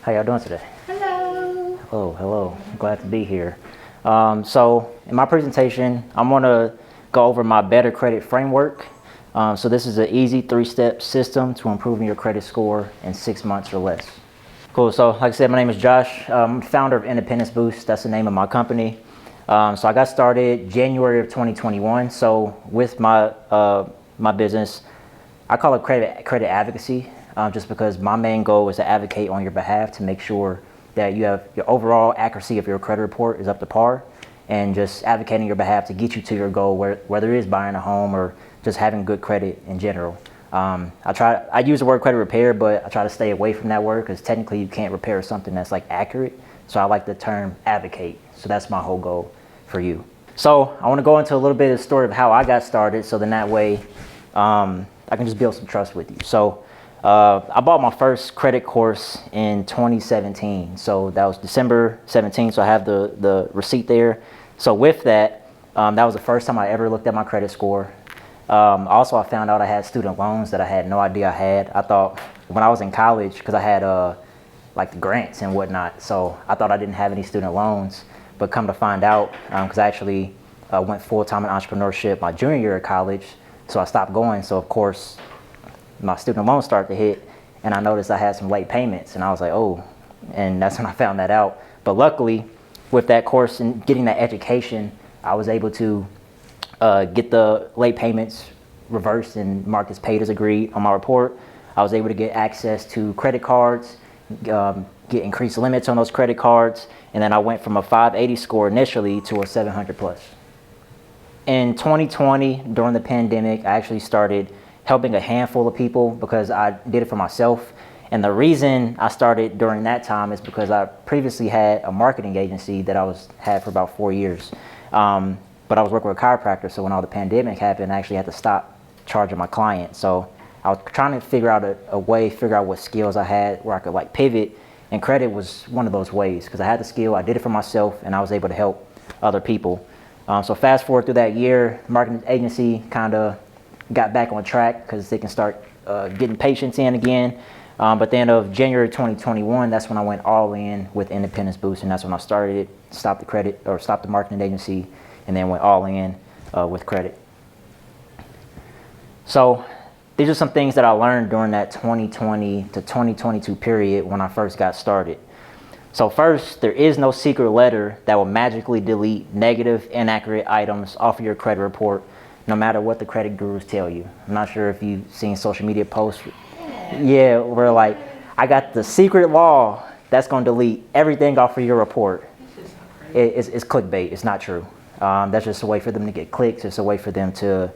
How y'all doing today? Hello. Hello. Glad to be here. So in my presentation, I'm going to go over my Better Credit Framework. So this is an easy 3-step system to improving your credit score in 6 months or less. Cool. So like I said, my name is Josh. I'm founder of Independence Boost. That's the name of my company. So I got started January of 2021. So with my my business, I call it credit advocacy, just because my main goal is to advocate on your behalf to make sure that you have your overall accuracy of your credit report is up to par, and just advocating your behalf to get you to your goal, whether it is buying a home or just having good credit in general. I use the word credit repair, but I try to stay away from that word because technically you can't repair something that's like accurate. So I like the term advocate. So that's my whole goal for you. So I want to go into a little bit of the story of how I got started, so then that way I can just build some trust with you. So I bought my first credit course in 2017. So that was December 17th. So I have the receipt there. So with that, that was the first time I ever looked at my credit score. Also, I found out I had student loans that I had no idea I had. I thought when I was in college, because I had like the grants and whatnot, so I thought I didn't have any student loans. But come to find out, because I actually went full-time in entrepreneurship my junior year of college, so I stopped going. So of course, my student loans started to hit, and I noticed I had some late payments, and I was like, oh, and that's when I found that out. But luckily, with that course and getting that education, I was able to get the late payments reversed and marked as paid as agreed on my report. I was able to get access to credit cards, get increased limits on those credit cards, and then I went from a 580 score initially to a 700 plus. In 2020, during the pandemic, I actually started helping a handful of people because I did it for myself. And the reason I started during that time is because I previously had a marketing agency that I had for about 4 years. But I was working with a chiropractor, so when all the pandemic happened, I actually had to stop charging my clients. So I was trying to figure out figure out what skills I had where I could like pivot, and credit was one of those ways because I had the skill, I did it for myself, and I was able to help other people. So fast forward through that year, marketing agency kind of got back on track because they can start getting patients in again. But then of January 2021, that's when I went all in with Independence Boost, and that's when I started it, stopped the marketing agency, and then went all in with credit. So these are some things that I learned during that 2020 to 2022 period when I first got started. So first, there is no secret letter that will magically delete negative, inaccurate items off of your credit report, no matter what the credit gurus tell you. I'm not sure if you've seen social media posts. Yeah, where like, I got the secret law that's going to delete everything off of your report. It's clickbait. It's not true. That's just a way for them to get clicks. It's a way for them to,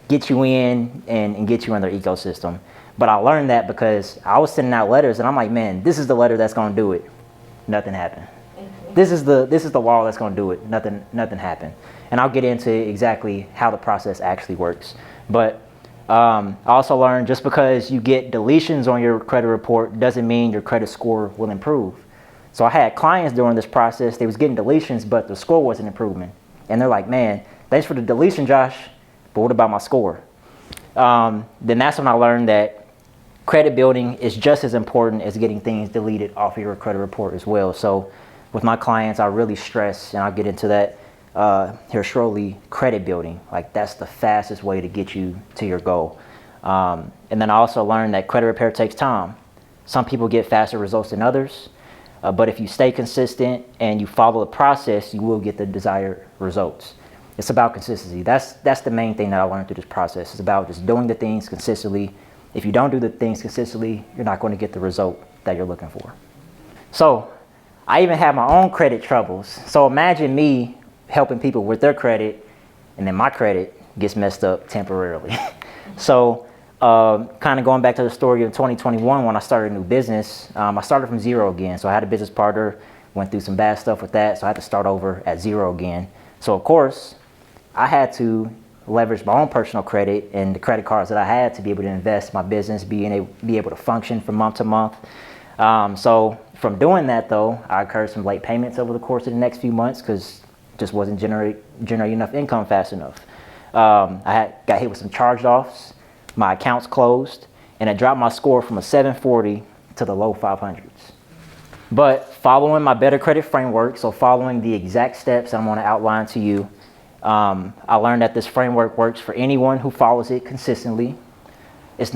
get you in and get you in their ecosystem. But I learned that because I was sending out letters, and I'm like, man, this is the letter that's going to do it. Nothing happened. This is the law that's going to do it. Nothing happened. And I'll get into exactly how the process actually works. But I also learned just because you get deletions on your credit report doesn't mean your credit score will improve. So I had clients during this process, they was getting deletions, but the score wasn't improving. And they're like, man, thanks for the deletion, Josh, but what about my score? Then that's when I learned that credit building is just as important as getting things deleted off of your credit report as well. So with my clients, I really stress, and I'll get into that here shortly, credit building. Like that's the fastest way to get you to your goal. And then I also learned that credit repair takes time. Some people get faster results than others, but if you stay consistent and you follow the process, you will get the desired results. It's about consistency. That's the main thing that I learned through this process. It's about just doing the things consistently. If you don't do the things consistently, you're not going to get the result that you're looking for. So I even have my own credit troubles. So imagine me helping people with their credit, and then my credit gets messed up temporarily. So kind of going back to the story of 2021 when I started a new business, I started from zero again. So I had a business partner, went through some bad stuff with that, so I had to start over at zero again. So of course, I had to leverage my own personal credit and the credit cards that I had to be able to invest in my business, be able to function from month to month. So from doing that though, I incurred some late payments over the course of the next few months because just wasn't generating enough income fast enough. I got hit with some charge-offs, my accounts closed, and it dropped my score from a 740 to the low 500s. But following my Better Credit framework, so following the exact steps I'm going to outline to you, I learned that this framework works for anyone who follows it consistently. I'm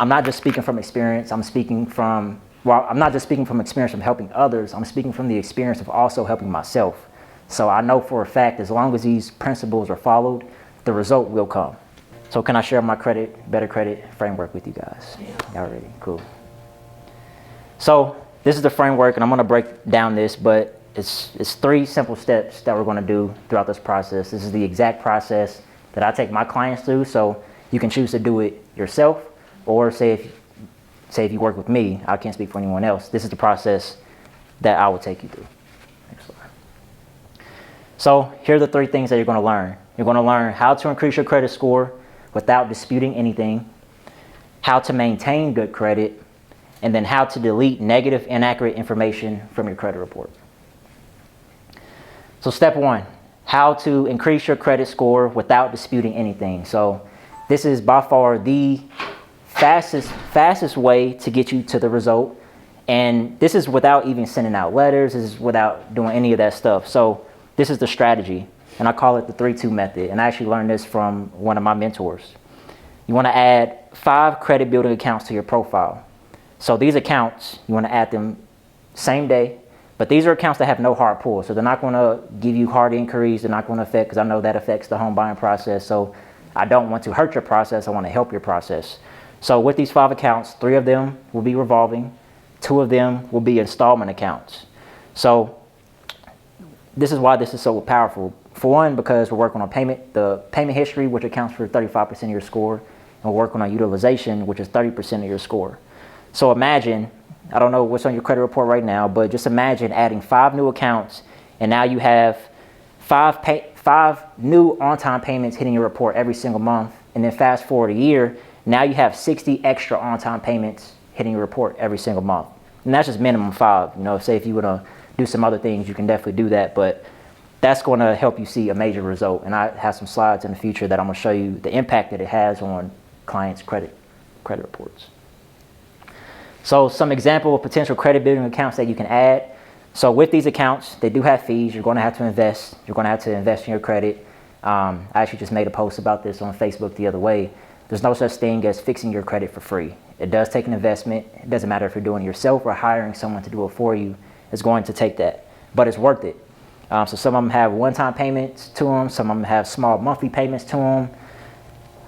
not just speaking from experience. I'm not just speaking from experience from helping others. I'm speaking from the experience of also helping myself. So I know for a fact, as long as these principles are followed, the result will come. So can I share my Better Credit framework with you guys? Yeah. Y'all ready? Cool. So this is the framework, and I'm going to break down this, but it's 3 simple steps that we're going to do throughout this process. This is the exact process that I take my clients through, so you can choose to do it yourself, or say if you work with me, I can't speak for anyone else. This is the process that I will take you through. Next slide. So here are the 3 things that you're going to learn. You're going to learn how to increase your credit score without disputing anything, how to maintain good credit, and then how to delete negative, inaccurate information from your credit report. So step 1, how to increase your credit score without disputing anything. So this is by far the fastest way to get you to the result. And this is without even sending out letters. This is without doing any of that stuff. So this is the strategy, and I call it the 3-2 method. And I actually learned this from one of my mentors. You want to add 5 credit building accounts to your profile. So these accounts, you want to add them same day, but these are accounts that have no hard pull. So they're not going to give you hard inquiries. They're not going to affect, because I know that affects the home buying process. So I don't want to hurt your process. I want to help your process. So with these 5 accounts, 3 of them will be revolving. 2 of them will be installment accounts. So this is why this is so powerful. For one, because we're working on the payment history, which accounts for 35% of your score, and we're working on utilization, which is 30% of your score. So imagine, I don't know what's on your credit report right now, but just imagine adding 5 new accounts, and now you have 5 new on-time payments hitting your report every single month. And then fast forward a year, now you have 60 extra on-time payments hitting your report every single month. And that's just minimum 5. You know, say if you want to do some other things, you can definitely do that, but that's going to help you see a major result. And I have some slides in the future that I'm going to show you the impact that it has on clients' credit reports. So some example of potential credit building accounts that you can add. So with these accounts, they do have fees. You're going to have to invest. You're going to have to invest in your credit. I actually just made a post about this on Facebook the other way. There's no such thing as fixing your credit for free. It does take an investment. It doesn't matter if you're doing it yourself or hiring someone to do it for you. It's going to take that, but it's worth it. So some of them have one-time payments to them. Some of them have small monthly payments to them.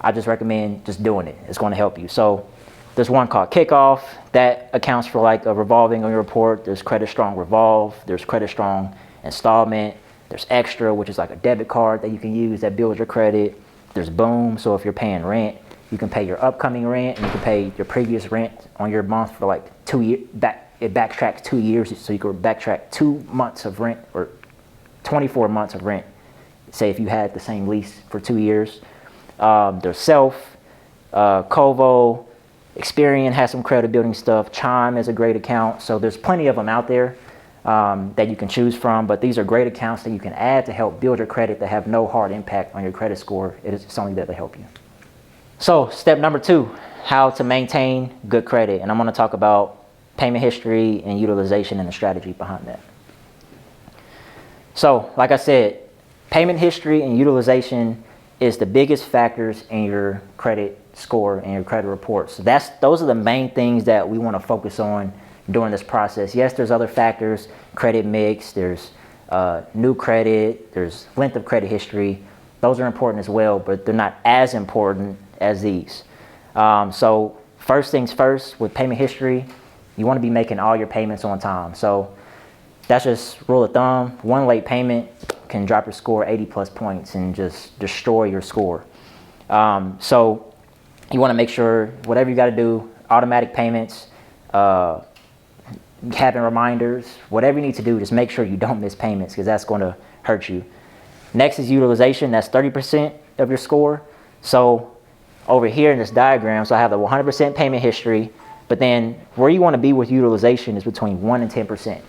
I just recommend just doing it. It's going to help you. So there's one called Kickoff that accounts for like a revolving on your report. There's Credit Strong Revolve. There's Credit Strong Installment. There's Extra, which is like a debit card that you can use that builds your credit. There's Boom. So if you're paying rent, you can pay your upcoming rent, and you can pay your previous rent on your month for like 2 years. It backtracks 2 years, so you can backtrack 2 months of rent or 24 months of rent. Say if you had the same lease for 2 years. There's Self, Kovo, Experian has some credit building stuff. Chime is a great account. So there's plenty of them out there that you can choose from, but these are great accounts that you can add to help build your credit that have no hard impact on your credit score. It's only there to help you. So step number 2, how to maintain good credit. And I'm going to talk about payment history and utilization and the strategy behind that. So like I said, payment history and utilization is the biggest factors in your credit score and your credit report. So those are the main things that we want to focus on during this process. Yes, there's other factors, credit mix, there's new credit, there's length of credit history. Those are important as well, but they're not as important as these. So first things first, with payment history, you want to be making all your payments on time. So that's just rule of thumb. One late payment can drop your score 80 plus points and just destroy your score. So you want to make sure whatever you got to do, automatic payments, having reminders, whatever you need to do, just make sure you don't miss payments, because that's going to hurt you. Next is utilization. That's 30% of your score. So over here in this diagram, so I have the 100% payment history, but then where you want to be with utilization is between 1 and 10%.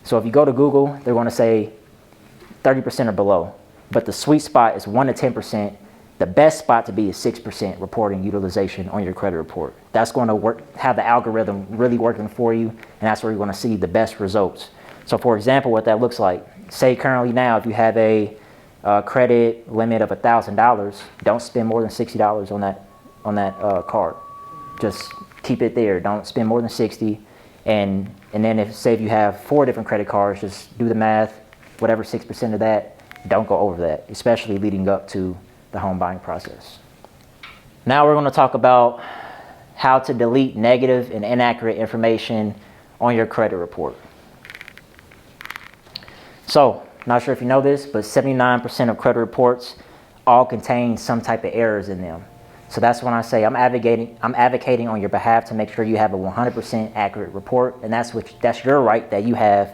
So if you go to Google, they're going to say 30% or below, but the sweet spot is 1 to 10%. The best spot to be is 6% reporting utilization on your credit report. That's going to work, have the algorithm really working for you, and that's where you're going to see the best results. So for example, what that looks like, say currently now, if you have a credit limit of $1,000, don't spend more than $60 on that card. Just keep it there. Don't spend more than 60. And then if you have 4 different credit cards, just do the math, whatever 6% of that, don't go over that, especially leading up to the home buying process. Now we're going to talk about how to delete negative and inaccurate information on your credit report. So, not sure if you know this, but 79% of credit reports all contain some type of errors in them. So that's when I say I'm advocating on your behalf to make sure you have a 100% accurate report, and that's your right that you have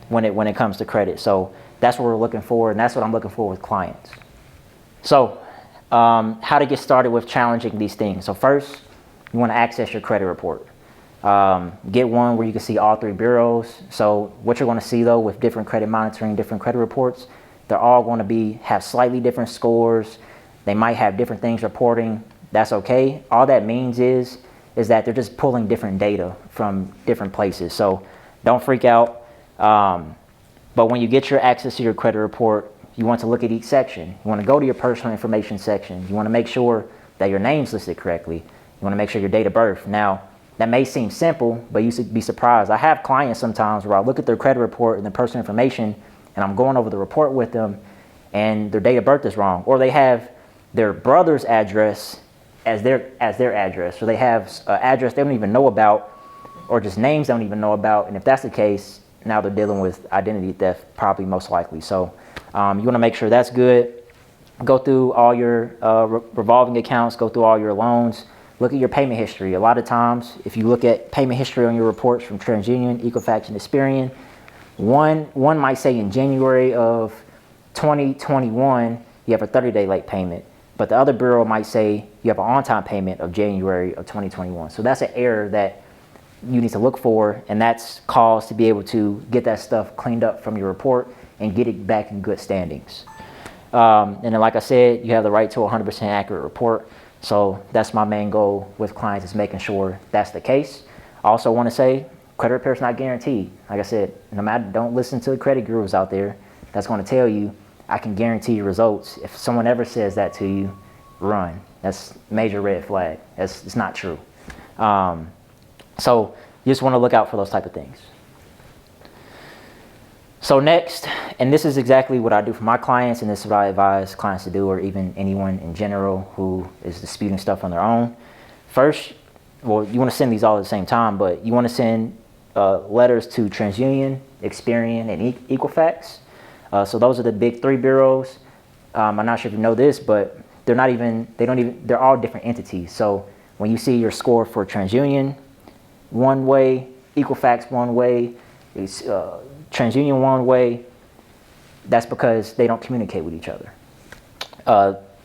when it comes to credit. So that's what we're looking for, and that's what I'm looking for with clients. So how to get started with challenging these things. So first, you want to access your credit report. Get one where you can see all 3 bureaus. So what you're going to see though with different credit monitoring, different credit reports, they're all going to have slightly different scores. They might have different things reporting. That's okay. All that means is that they're just pulling different data from different places. So don't freak out. But when you get your access to your credit report, you want to look at each section. You want to go to your personal information section. You want to make sure that your name's listed correctly. You want to make sure your date of birth. Now, that may seem simple, but you should be surprised. I have clients sometimes where I look at their credit report and their personal information, and I'm going over the report with them, and their date of birth is wrong. Or they have their brother's address as their address. So they have an address they don't even know about, or just names they don't even know about. And if that's the case, now they're dealing with identity theft, probably most likely. So you want to make sure that's good. Go through all your revolving accounts, go through all your loans, look at your payment history. A lot of times, if you look at payment history on your reports from TransUnion, Equifax, and Experian, one might say in January of 2021, you have a 30-day late payment. But the other bureau might say you have an on-time payment of January of 2021. So that's an error that you need to look for, and that's cause to be able to get that stuff cleaned up from your report and get it back in good standings. And then like I said, you have the right to a 100% accurate report. So that's my main goal with clients, is making sure that's the case. I also want to say credit repair is not guaranteed. Like I said, don't listen to the credit gurus out there that's going to tell you I can guarantee you results. If someone ever says that to you, run. That's major red flag. It's not true. So you just want to look out for those type of things. So next, and this is exactly what I do for my clients, and this is what I advise clients to do, or even anyone in general who is disputing stuff on their own. First, well, you want to send these all at the same time, but you want to send letters to TransUnion, Experian, and Equifax. So those are the big 3 bureaus. I'm not sure if you know this, but they're all different entities. So when you see your score for TransUnion one way, Equifax one way, TransUnion one way, that's because they don't communicate with each other.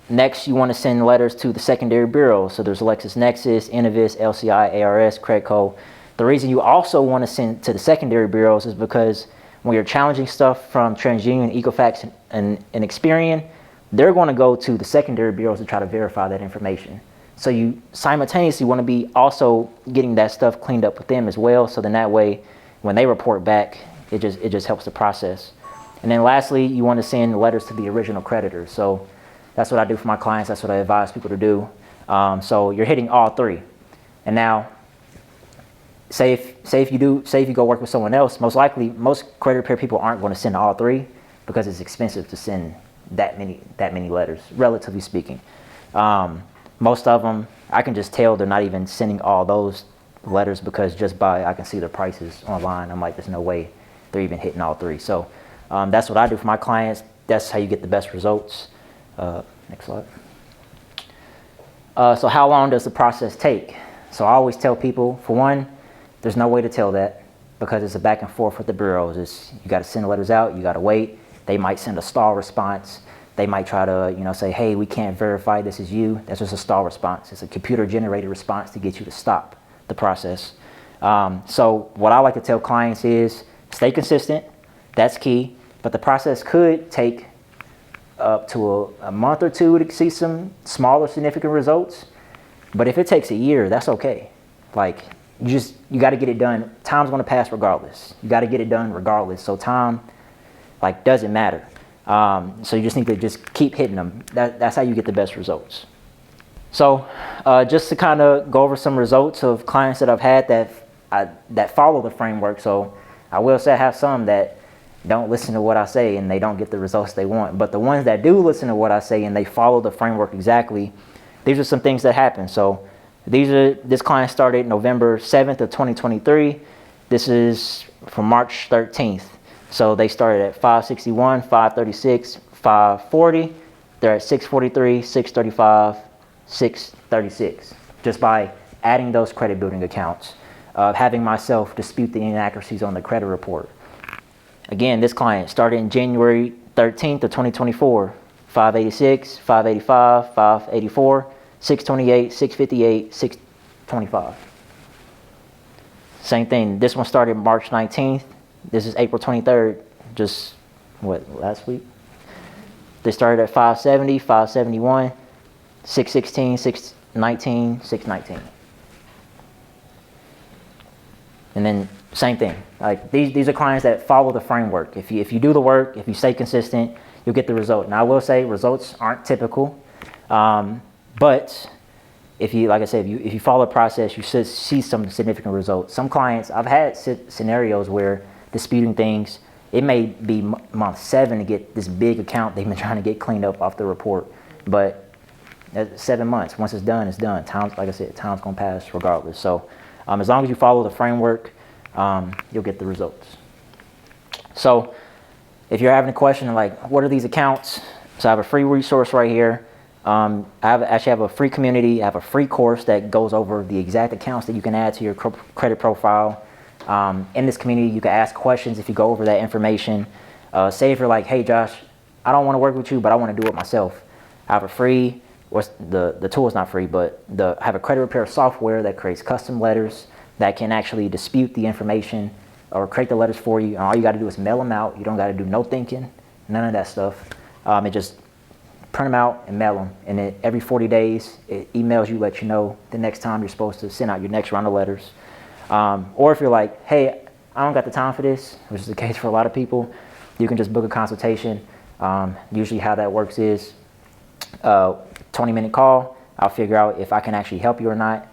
Next, you want to send letters to the secondary bureaus. So there's LexisNexis, Innovis, LCI, ARS, Credco. The reason you also want to send to the secondary bureaus is because when you're challenging stuff from TransUnion, Equifax, and Experian, they're going to go to the secondary bureaus to try to verify that information. So you simultaneously want to be also getting that stuff cleaned up with them as well. So then that way, when they report back, it just helps the process. And then lastly, you want to send letters to the original creditors. So that's what I do for my clients. That's what I advise people to do. So you're hitting all 3. And now, say if you go work with someone else, most likely most credit repair people aren't going to send all 3 because it's expensive to send that many letters, relatively speaking. Most of them, I can just tell they're not even sending all those letters because I can see their prices online. I'm like, there's no way they're even hitting all 3. So that's what I do for my clients. That's how you get the best results. Next slide. So how long does the process take? So I always tell people, for one, there's no way to tell that because it's a back and forth with the bureaus. You got to send letters out, you got to wait. They might send a stall response. They might try to, say, hey, we can't verify this is you. That's just a stall response. It's a computer-generated response to get you to stop the process. So what I like to tell clients is stay consistent. That's key. But the process could take up to a month or two to see some smaller significant results. But if it takes a year, that's okay. Like, you got to get it done. Time's going to pass regardless. You got to get it done regardless. So time, like, doesn't matter. So you just need to just keep hitting them. That's how you get the best results. So just to kind of go over some results of clients that I've had that follow the framework. So I will say I have some that don't listen to what I say and they don't get the results they want. But the ones that do listen to what I say and they follow the framework exactly, these are some things that happen. So this client started November 7th of 2023. This is from March 13th. So they started at 561, 536, 540. They're at 643, 635, 636. Just by adding those credit building accounts, having myself dispute the inaccuracies on the credit report. Again, this client started in January 13th of 2024, 586, 585, 584, 628, 658, 625. Same thing. This one started March 19th. This is April 23rd, just last week? They started at 570, 571, 616, 619, 619. And then same thing. Like these are clients that follow the framework. If you do the work, if you stay consistent, you'll get the result. Now I will say results aren't typical, but if you, like I said, if you follow the process, you should see some significant results. Some clients, I've had scenarios where disputing things, it may be month 7 to get this big account they've been trying to get cleaned up off the report, but that's 7 months. Once it's done, it's done. Time's, like I said, time's gonna pass regardless. So as long as you follow the framework, you'll get the results. So if you're having a question like, what are these accounts? So I have a free resource right here. I actually have a free community. I have a free course that goes over the exact accounts that you can add to your credit profile. In this community, you can ask questions if you go over that information. Say if you're like, hey Josh, I don't want to work with you, but I want to do it myself. I have a free, the tool is not free, but I have a credit repair software that creates custom letters that can actually dispute the information or create the letters for you. And all you got to do is mail them out. You don't got to do no thinking, none of that stuff. It just print them out and mail them. And then every 40 days, it emails you, let you know the next time you're supposed to send out your next round of letters. Or if you're like, hey, I don't got the time for this, which is the case for a lot of people, you can just book a consultation. Usually how that works is 20-minute call. I'll figure out if I can actually help you or not.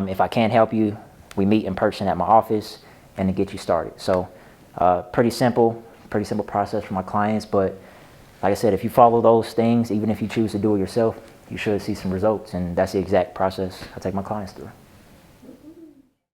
If I can't help you, we meet in person at my office and to get you started. So pretty simple process for my clients. But like I said, if you follow those things, even if you choose to do it yourself, you should see some results. And that's the exact process I take my clients through.